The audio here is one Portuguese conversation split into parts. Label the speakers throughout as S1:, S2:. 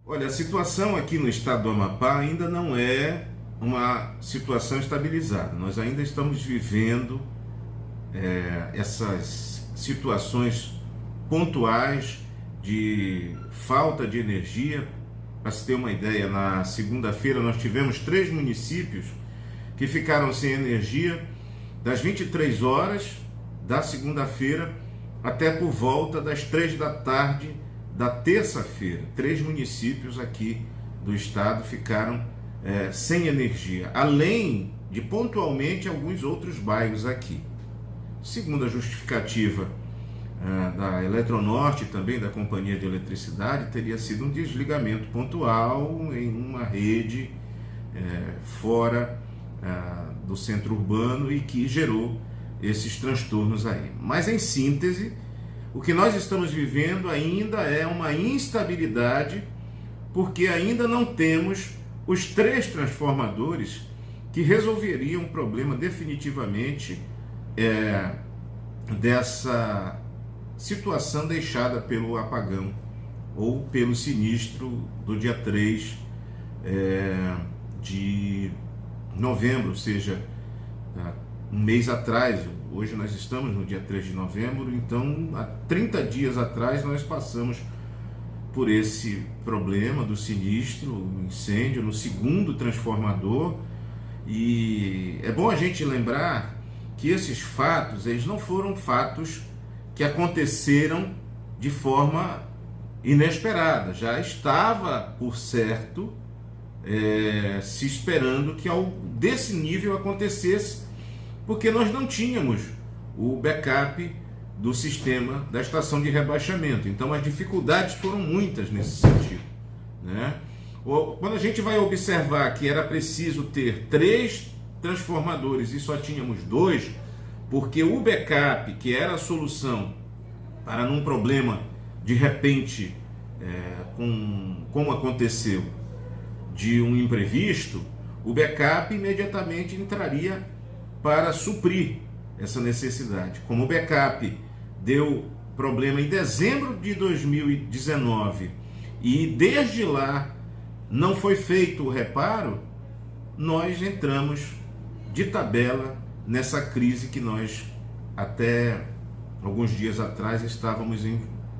S1: Olha, a situação aqui no estado do Amapá ainda não é uma situação estabilizada. Nós ainda estamos vivendo essas situações pontuais de falta de energia. Para se ter uma ideia, na segunda-feira nós tivemos 3 municípios que ficaram sem energia das 23 horas da segunda-feira até por volta das 3 da tarde da terça-feira. 3 municípios aqui do estado ficaram sem energia, além de pontualmente alguns outros bairros aqui. Segundo a justificativa da Eletronorte, também da Companhia de Eletricidade, teria sido um desligamento pontual em uma rede fora do centro urbano e que gerou esses transtornos aí. Mas em síntese, o que nós estamos vivendo ainda é uma instabilidade, porque ainda não temos os 3 transformadores que resolveriam o problema definitivamente dessa situação deixada pelo apagão ou pelo sinistro do dia 3 de novembro, ou seja, um mês atrás. Hoje nós estamos no dia 3 de novembro, então há 30 dias atrás nós passamos por esse problema do sinistro, um incêndio no 2º transformador. E é bom a gente lembrar que esses fatos, eles não foram fatos que aconteceram de forma inesperada. Já estava, por certo, se esperando que algo desse nível acontecesse, porque nós não tínhamos o backup do sistema da estação de rebaixamento. Então as dificuldades foram muitas nesse sentido, né? Quando a gente vai observar que era preciso ter 3 transformadores e só tínhamos 2, porque o backup, que era a solução para num problema de repente, como aconteceu, de um imprevisto, o backup imediatamente entraria para suprir essa necessidade. Como o backup deu problema em dezembro de 2019 e desde lá não foi feito o reparo, nós entramos de tabela nessa crise que nós até alguns dias atrás estávamos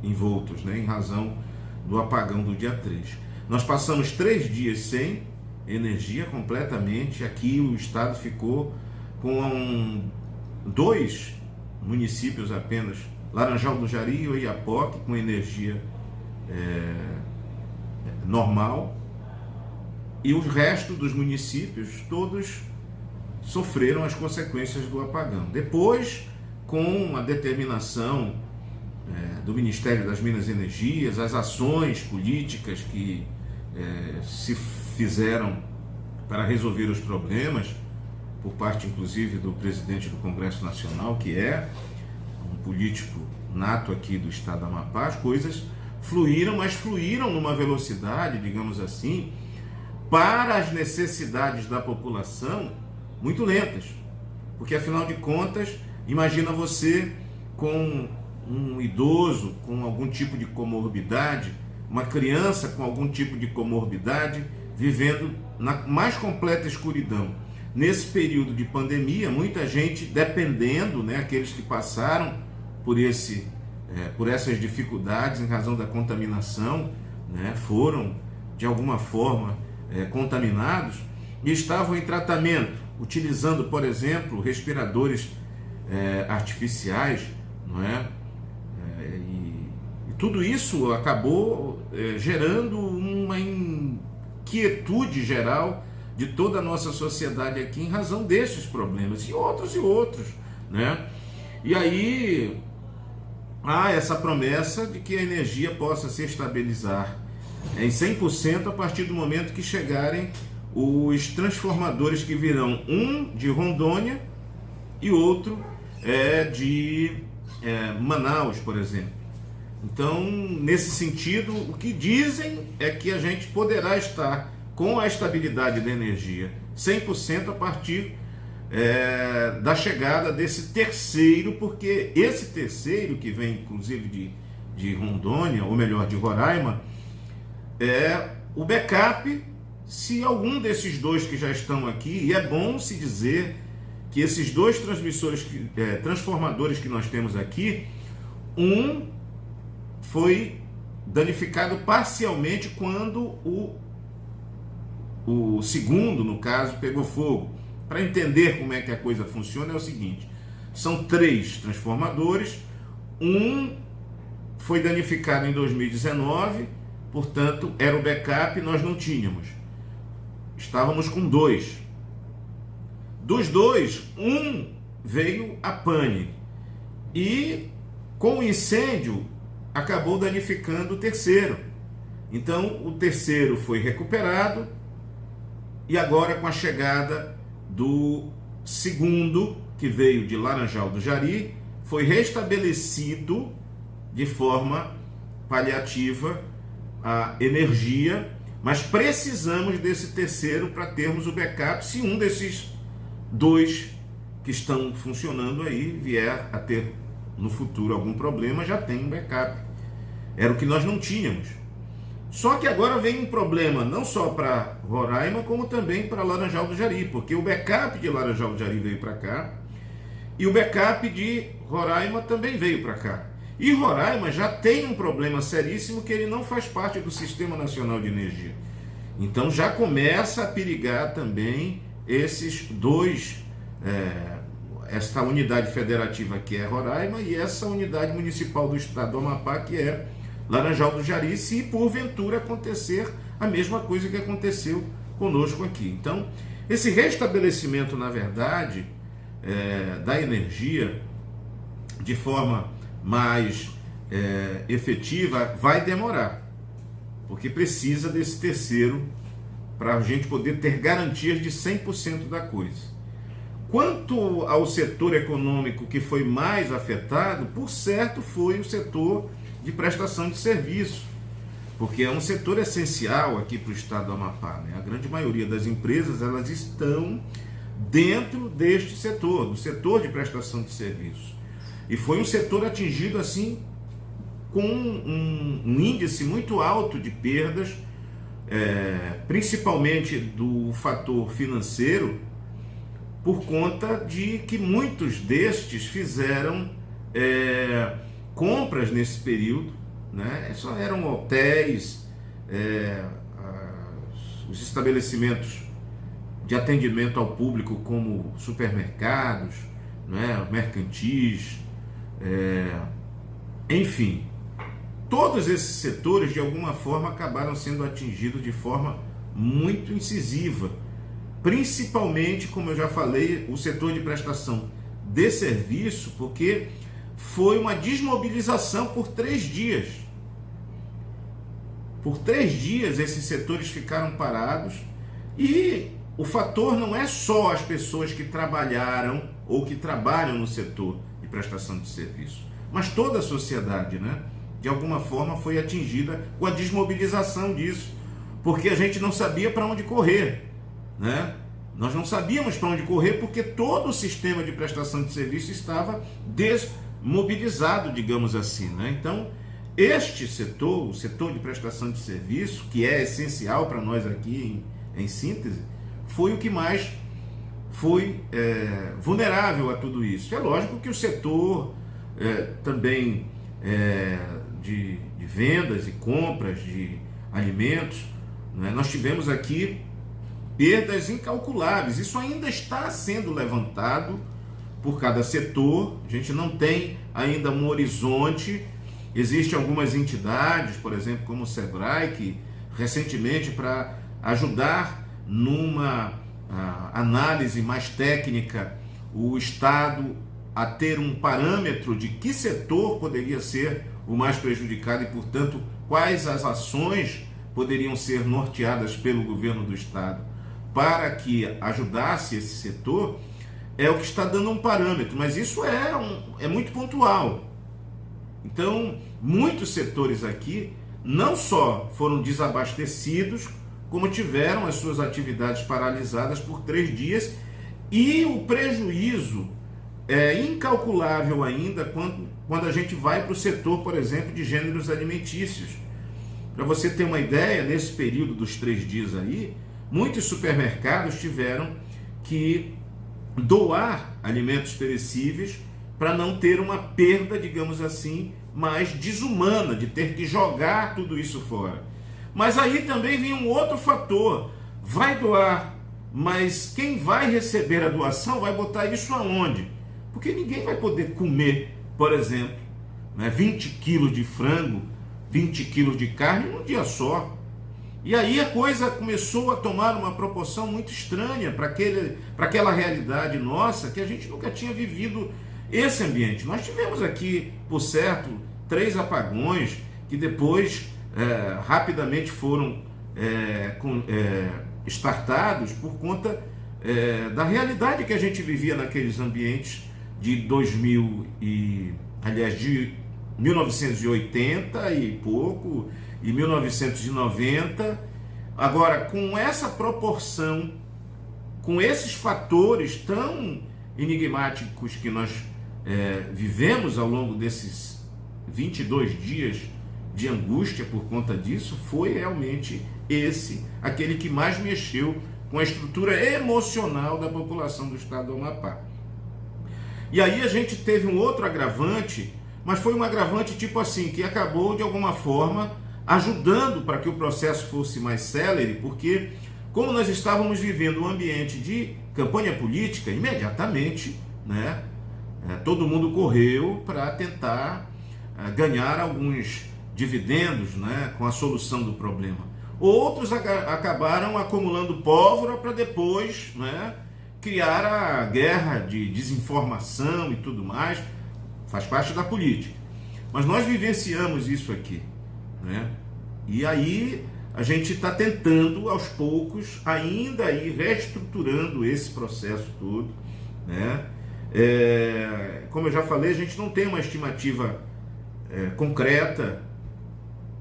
S1: envoltos, né, em razão do apagão do dia 3. Nós passamos 3 dias sem energia completamente. Aqui o estado ficou com 2 municípios apenas, Laranjal do Jari e Oiapoque, com energia normal, e o resto dos municípios todos sofreram as consequências do apagão. Depois, com a determinação do Ministério das Minas e Energias, as ações políticas que se fizeram para resolver os problemas, por parte inclusive do presidente do Congresso Nacional, que é um político nato aqui do estado do Amapá, as coisas fluíram, mas fluíram numa velocidade, digamos assim, para as necessidades da população muito lentas. Porque afinal de contas, imagina você com um idoso com algum tipo de comorbidade, uma criança com algum tipo de comorbidade, vivendo na mais completa escuridão. Nesse período de pandemia, muita gente dependendo, né, aqueles que passaram por essas dificuldades em razão da contaminação, né, foram de alguma forma contaminados e estavam em tratamento, utilizando, por exemplo, respiradores artificiais, não é? E tudo isso acabou gerando uma inquietude geral de toda a nossa sociedade aqui em razão desses problemas e outros, né? E aí há essa promessa de que a energia possa se estabilizar em 100% a partir do momento que chegarem os transformadores que virão, um de Rondônia e outro de Manaus, por exemplo. Então, nesse sentido, o que dizem é que a gente poderá estar com a estabilidade da energia 100% a partir da chegada desse terceiro, porque esse terceiro, que vem inclusive de Rondônia, ou melhor, de Roraima, o backup, se algum desses dois que já estão aqui, e é bom se dizer que esses dois transformadores que nós temos aqui, um foi danificado parcialmente quando o segundo, no caso, pegou fogo. Para entender como é que a coisa funciona, é o seguinte: são 3 transformadores, um foi danificado em 2019, portanto, era o backup, nós não tínhamos. Estávamos com 2. Dos 2, um veio a pane. E com o incêndio, acabou danificando o terceiro. Então, o terceiro foi recuperado. E agora, com a chegada do segundo, que veio de Laranjal do Jari, foi restabelecido de forma paliativa a energia, mas precisamos desse terceiro para termos o backup se um desses 2 que estão funcionando aí vier a ter no futuro algum problema, já tem um backup. Era o que nós não tínhamos. Só que agora vem um problema não só para Roraima, como também para Laranjal do Jari, porque o backup de Laranjal do Jari veio para cá e o backup de Roraima também veio para cá. E Roraima já tem um problema seríssimo, que ele não faz parte do Sistema Nacional de Energia. Então já começa a perigar também esses 2, essa unidade federativa que é Roraima e essa unidade municipal do estado do Amapá, que é Laranjal do Jari, se porventura acontecer a mesma coisa que aconteceu conosco aqui. Então, esse restabelecimento, na verdade, da energia de forma mais efetiva vai demorar, porque precisa desse terceiro para a gente poder ter garantias de 100% da coisa. Quanto ao setor econômico que foi mais afetado, por certo, foi o setor de prestação de serviço, porque é um setor essencial aqui para o estado do Amapá, né? A grande maioria das empresas, elas estão dentro deste setor, do setor de prestação de serviço. E foi um setor atingido assim com um índice muito alto de perdas, principalmente do fator financeiro, por conta de que muitos destes fizeram compras nesse período, né? Só eram hotéis, os estabelecimentos de atendimento ao público, como supermercados, né? Mercantis, enfim, todos esses setores de alguma forma acabaram sendo atingidos de forma muito incisiva, principalmente, como eu já falei, o setor de prestação de serviço, porque foi uma desmobilização por 3 dias. Por 3 dias esses setores ficaram parados, e o fator não é só as pessoas que trabalharam ou que trabalham no setor de prestação de serviço, mas toda a sociedade, né? De alguma forma foi atingida com a desmobilização disso, porque a gente não sabia para onde correr, né? Nós não sabíamos para onde correr porque todo o sistema de prestação de serviço estava desmobilizado, digamos assim, né? Então, este setor, o setor de prestação de serviço, que é essencial para nós aqui em síntese, foi o que mais foi vulnerável a tudo isso. É lógico que o setor também de vendas e compras de alimentos, né? Nós tivemos aqui perdas incalculáveis. Isso ainda está sendo levantado por cada setor. A gente não tem ainda um horizonte. Existem algumas entidades, por exemplo, como o Sebrae, que recentemente, para ajudar numa análise mais técnica, o Estado a ter um parâmetro de que setor poderia ser o mais prejudicado e, portanto, quais as ações poderiam ser norteadas pelo governo do Estado para que ajudasse esse setor, é o que está dando um parâmetro, mas isso é muito pontual. Então, muitos setores aqui não só foram desabastecidos, como tiveram as suas atividades paralisadas por 3 dias, e o prejuízo é incalculável ainda quando a gente vai para o setor, por exemplo, de gêneros alimentícios. Para você ter uma ideia, nesse período dos 3 dias aí, muitos supermercados tiveram que doar alimentos perecíveis para não ter uma perda, digamos assim, mais desumana, de ter que jogar tudo isso fora. Mas aí também vem um outro fator: vai doar, mas quem vai receber a doação vai botar isso aonde? Porque ninguém vai poder comer, por exemplo, 20 quilos de frango, 20 quilos de carne num dia só. E aí a coisa começou a tomar uma proporção muito estranha para aquela realidade nossa, que a gente nunca tinha vivido esse ambiente. Nós tivemos aqui, por certo, 3 apagões que depois rapidamente foram startados por conta da realidade que a gente vivia naqueles ambientes de 1980 e pouco, e 1990. Agora, com essa proporção, com esses fatores tão enigmáticos que nós vivemos ao longo desses 22 dias de angústia por conta disso, foi realmente aquele que mais mexeu com a estrutura emocional da população do estado do Amapá. E aí a gente teve um outro agravante, mas foi um agravante tipo assim, que acabou de alguma forma ajudando para que o processo fosse mais célere, porque como nós estávamos vivendo um ambiente de campanha política, imediatamente, todo mundo correu para tentar ganhar alguns dividendos, com a solução do problema. Outros acabaram acumulando pólvora para depois, criar a guerra de desinformação e tudo mais. Faz parte da política. Mas nós vivenciamos isso aqui, E aí a gente está tentando, aos poucos, ainda ir reestruturando esse processo todo, Como eu já falei, a gente não tem uma estimativa concreta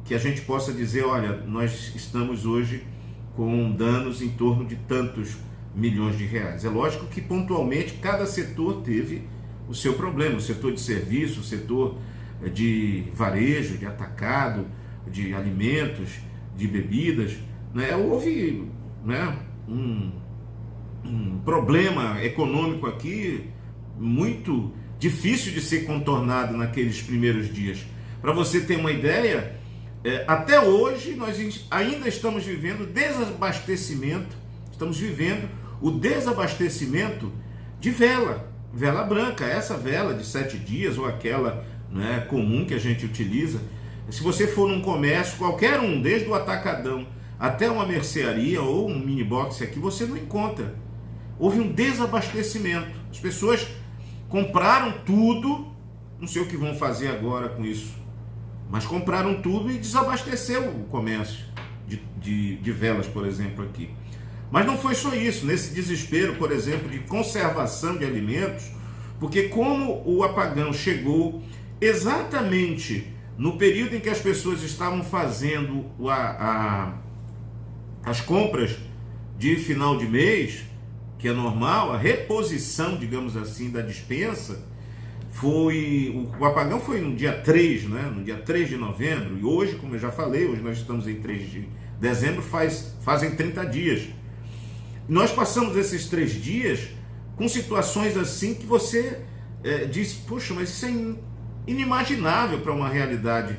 S1: que a gente possa dizer, olha, nós estamos hoje com danos em torno de tantos milhões de reais. É lógico que pontualmente cada setor teve o seu problema, o setor de serviço, o setor de varejo, de atacado, de alimentos, de bebidas, houve um problema econômico aqui muito difícil de ser contornado naqueles primeiros dias. Para você ter uma ideia, até hoje nós ainda estamos vivendo o desabastecimento de vela branca, essa vela de 7 dias ou aquela comum que a gente utiliza. Se você for num comércio, qualquer um, desde o atacadão até uma mercearia ou um mini box aqui, você não encontra. Houve um desabastecimento. As pessoas compraram tudo, não sei o que vão fazer agora com isso, mas compraram tudo e desabasteceu o comércio de velas, por exemplo, aqui. Mas não foi só isso, nesse desespero, por exemplo, de conservação de alimentos, porque como o apagão chegou exatamente no período em que as pessoas estavam fazendo as compras de final de mês, que é normal, a reposição, digamos assim, da despensa, o apagão foi no dia 3, no dia 3 de novembro, e hoje, como eu já falei, hoje nós estamos em 3 de dezembro, fazem 30 dias. Nós passamos esses 3 dias com situações assim que você diz, puxa, mas isso é inimaginável para uma realidade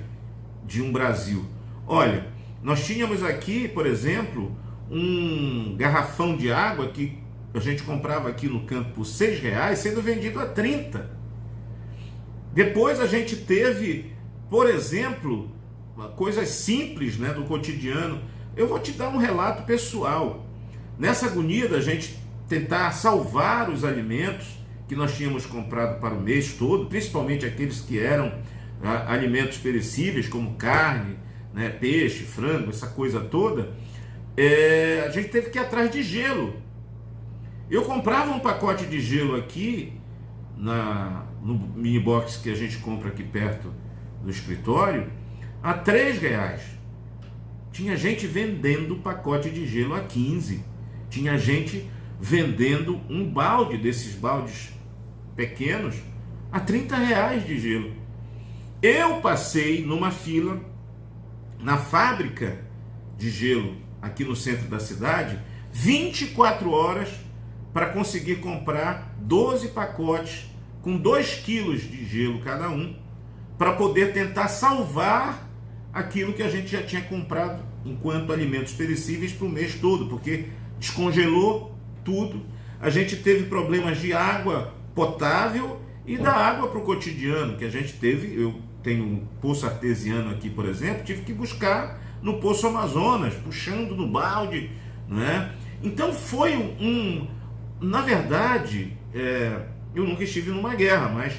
S1: de um Brasil. Olha, nós tínhamos aqui, por exemplo, um garrafão de água que a gente comprava aqui no campo por R$6, sendo vendido a 30. Depois a gente teve, por exemplo, coisas simples do cotidiano. Eu vou te dar um relato pessoal. Nessa agonia da gente tentar salvar os alimentos que nós tínhamos comprado para o mês todo, principalmente aqueles que eram alimentos perecíveis, como carne, peixe, frango, essa coisa toda, a gente teve que ir atrás de gelo. Eu comprava um pacote de gelo aqui, no mini box que a gente compra aqui perto do escritório, a R$3. Tinha gente vendendo pacote de gelo a 15. Tinha gente vendendo um balde, desses baldes pequenos, a R$30 de gelo. Eu passei numa fila na fábrica de gelo aqui no centro da cidade 24 horas para conseguir comprar 12 pacotes com 2 quilos de gelo cada um, para poder tentar salvar aquilo que a gente já tinha comprado enquanto alimentos perecíveis para o mês todo, porque descongelou tudo. A gente teve problemas de água potável e da água para o cotidiano, que a gente teve. Eu tenho um poço artesiano aqui, por exemplo, tive que buscar no Poço Amazonas, puxando no balde, não é? Então foi na verdade, eu nunca estive numa guerra, mas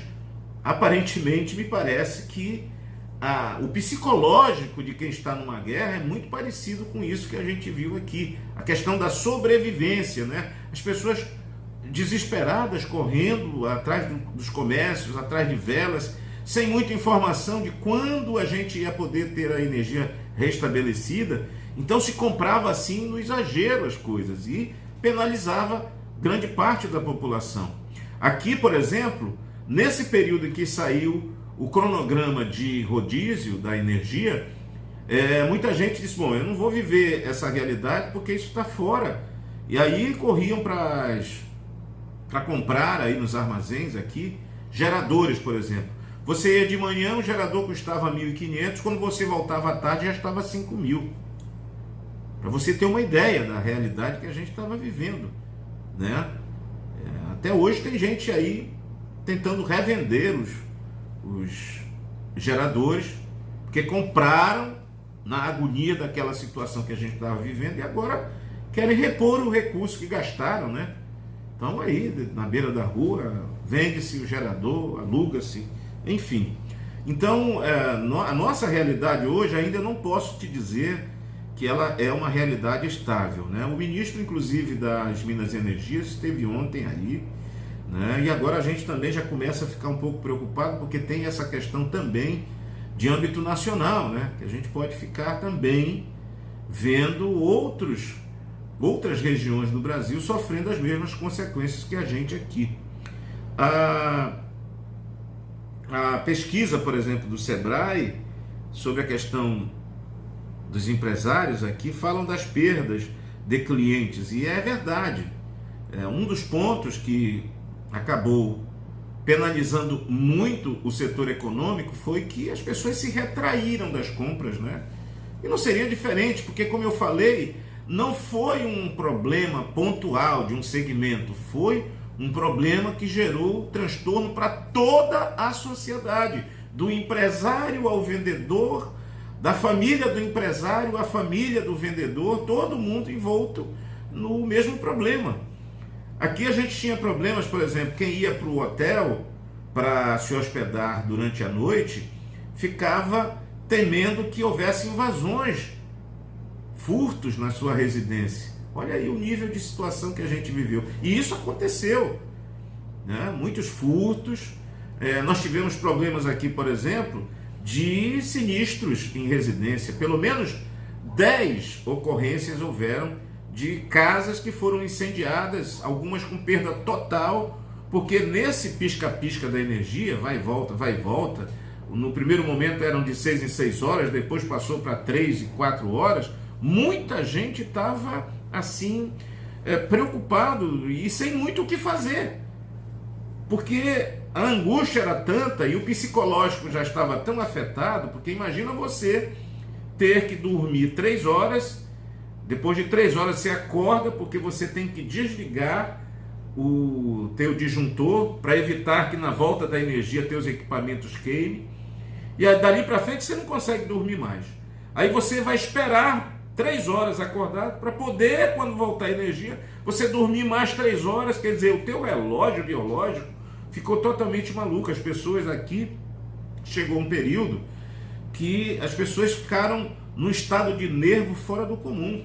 S1: aparentemente me parece que o psicológico de quem está numa guerra é muito parecido com isso que a gente viu aqui, a questão da sobrevivência, né? As pessoas desesperadas correndo atrás dos comércios, atrás de velas, sem muita informação de quando a gente ia poder ter a energia restabelecida. Então se comprava assim no exagero as coisas e penalizava grande parte da população. Aqui, por exemplo, nesse período em que saiu o cronograma de rodízio da energia, muita gente disse, bom, eu não vou viver essa realidade porque isso está fora. E aí corriam para comprar aí nos armazéns aqui geradores, por exemplo. Você ia de manhã, o gerador custava 1.500, quando você voltava à tarde já estava 5.000. Para você ter uma ideia da realidade que a gente estava vivendo, né? Até hoje tem gente aí tentando revender os geradores, porque compraram na agonia daquela situação que a gente estava vivendo e agora querem repor o recurso que gastaram, né? Então aí, na beira da rua, vende-se o gerador, aluga-se, enfim. Então, a nossa realidade hoje, ainda não posso te dizer que ela é uma realidade estável, né? O ministro, inclusive, das Minas e Energias esteve ontem aí, né? E agora a gente também já começa a ficar um pouco preocupado, porque tem essa questão também de âmbito nacional, né? Que a gente pode ficar também vendo outras regiões do Brasil sofrendo as mesmas consequências que a gente aqui. A pesquisa, por exemplo, do Sebrae sobre a questão dos empresários aqui falam das perdas de clientes, e é verdade. Um dos pontos que acabou penalizando muito o setor econômico foi que as pessoas se retraíram das compras, né? E não seria diferente, porque, como eu falei, não foi um problema pontual de um segmento, foi um problema que gerou transtorno para toda a sociedade, do empresário ao vendedor, da família do empresário à família do vendedor, todo mundo envolto no mesmo problema. Aqui a gente tinha problemas, por exemplo, quem ia para o hotel para se hospedar durante a noite ficava temendo que houvesse invasões, furtos na sua residência. Olha aí o nível de situação que a gente viveu. E isso aconteceu, né? Muitos furtos. Nós tivemos problemas aqui, por exemplo, de sinistros em residência. Pelo menos 10 ocorrências houveram de casas que foram incendiadas, algumas com perda total, porque nesse pisca-pisca da energia, vai e volta, no primeiro momento eram de 6 em 6 horas, depois passou para 3 e 4 horas, muita gente estava assim, preocupado e sem muito o que fazer, porque a angústia era tanta e o psicológico já estava tão afetado, porque imagina você ter que dormir 3 horas, depois de 3 horas você acorda porque você tem que desligar o teu disjuntor para evitar que na volta da energia teus equipamentos queimem, e dali para frente você não consegue dormir mais. Aí você vai esperar 3 horas acordado para poder, quando voltar a energia, você dormir mais 3 horas, quer dizer, o teu relógio biológico ficou totalmente maluco. As pessoas aqui, chegou um período que as pessoas ficaram num estado de nervo fora do comum,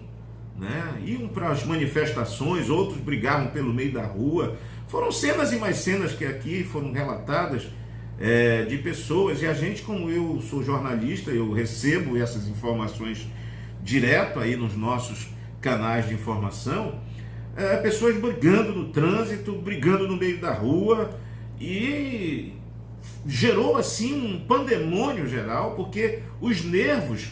S1: né? Iam para as manifestações, outros brigavam pelo meio da rua. Foram cenas e mais cenas que aqui foram relatadas de pessoas, e a gente, como eu sou jornalista, eu recebo essas informações direto aí nos nossos canais de informação, pessoas brigando no trânsito, brigando no meio da rua, e gerou assim um pandemônio geral, porque os nervos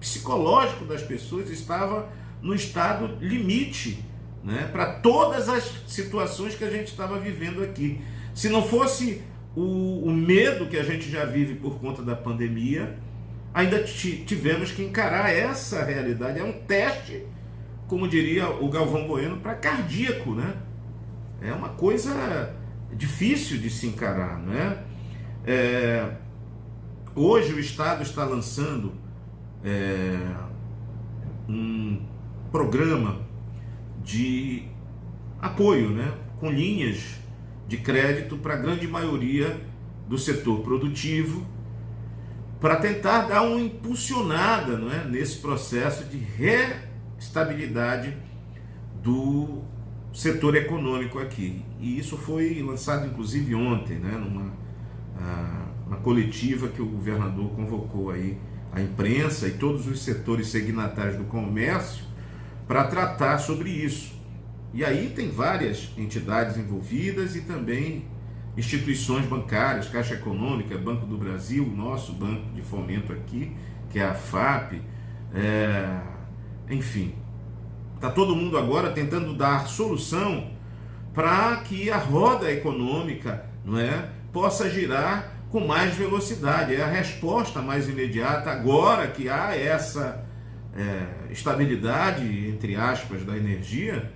S1: psicológico das pessoas estava no estado limite, né, para todas as situações que a gente estava vivendo aqui. Se não fosse o medo que a gente já vive por conta da pandemia, ainda tivemos que encarar essa realidade. É um teste, como diria o Galvão Bueno, para cardíaco, né? É uma coisa difícil de se encarar, né? Hoje o Estado está lançando um programa de apoio, né, com linhas de crédito para a grande maioria do setor produtivo, para tentar dar uma impulsionada, não é, nesse processo de reestabilidade do setor econômico aqui. E isso foi lançado inclusive ontem, né, uma coletiva que o governador convocou aí a imprensa e todos os setores signatários do comércio para tratar sobre isso. E aí tem várias entidades envolvidas e também instituições bancárias, Caixa Econômica, Banco do Brasil, nosso banco de fomento aqui, que é a FAP, enfim. Está todo mundo agora tentando dar solução para que a roda econômica, não é, possa girar com mais velocidade. É a resposta mais imediata agora que há essa estabilidade, entre aspas, da energia.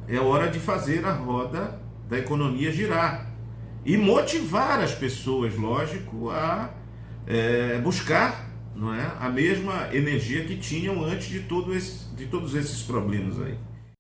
S1: É hora de fazer a roda da economia girar e motivar as pessoas, lógico, a buscar, não é, a mesma energia que tinham antes de todos esses problemas aí.